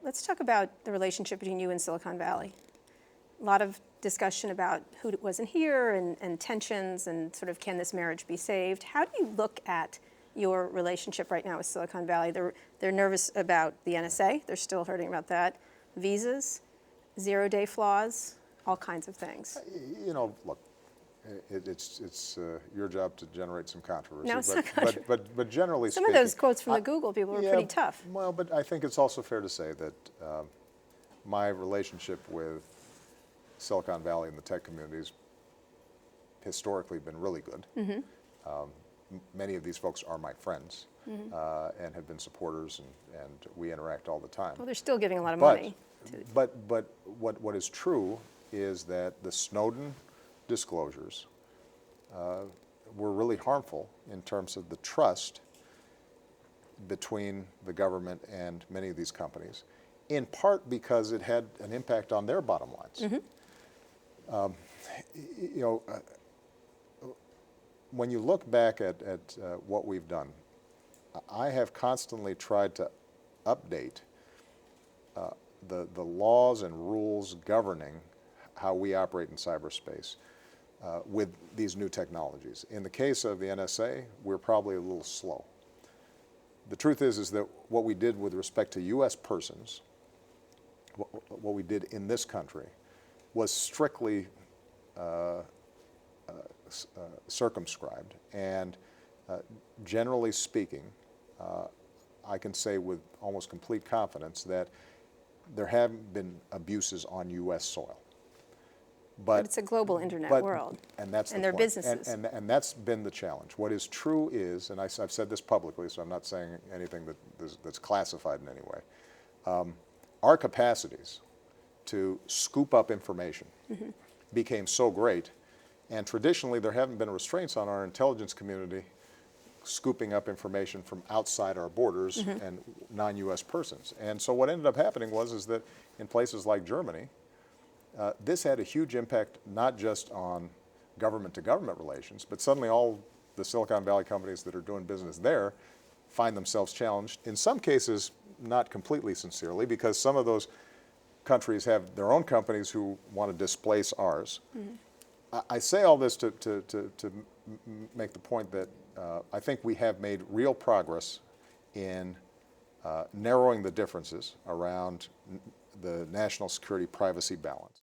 Let's talk about the relationship between you and Silicon Valley. A lot of discussion about who wasn't here and tensions and sort of can this marriage be saved. How do you look at your relationship right now with Silicon Valley? They're nervous about the NSA. They're still hurting about that. Visas, zero-day flaws, all kinds of things. You know, look, it's your job to generate some controversy. No, it's not controversy. But generally some speaking, of those quotes from the Google people were pretty tough. Well, but I think it's also fair to say that my relationship with Silicon Valley and the tech community has historically been really good. Mm-hmm. Many of these folks are my friends, mm-hmm. And have been supporters, and we interact all the time. Well, they're still giving a lot of money. But what is true is that the Snowden disclosures were really harmful in terms of the trust between the government and many of these companies, in part because it had an impact on their bottom lines. Mm-hmm. You know, when you look back at what we've done, I have constantly tried to update the laws and rules governing how we operate in cyberspace with these new technologies. In the case of the NSA, we're probably a little slow. The truth is that what we did with respect to U.S. persons, what we did in this country, was strictly circumscribed, and generally speaking, I can say with almost complete confidence that there haven't been abuses on U.S. soil. But it's a global internet world, and that's and their point. businesses. And that's been the challenge. What is true is, and I've said this publicly, so I'm not saying anything that's classified in any way, our capacities to scoop up information mm-hmm. became so great, and traditionally there haven't been restraints on our intelligence community scooping up information from outside our borders mm-hmm. and non-U.S. persons. And so what ended up happening is that in places like Germany, this had a huge impact not just on government-to-government relations, but suddenly all the Silicon Valley companies that are doing business there find themselves challenged, in some cases not completely sincerely, because some of those countries have their own companies who want to displace ours. Mm-hmm. I say all this to make the point that I think we have made real progress in narrowing the differences around the national security privacy balance.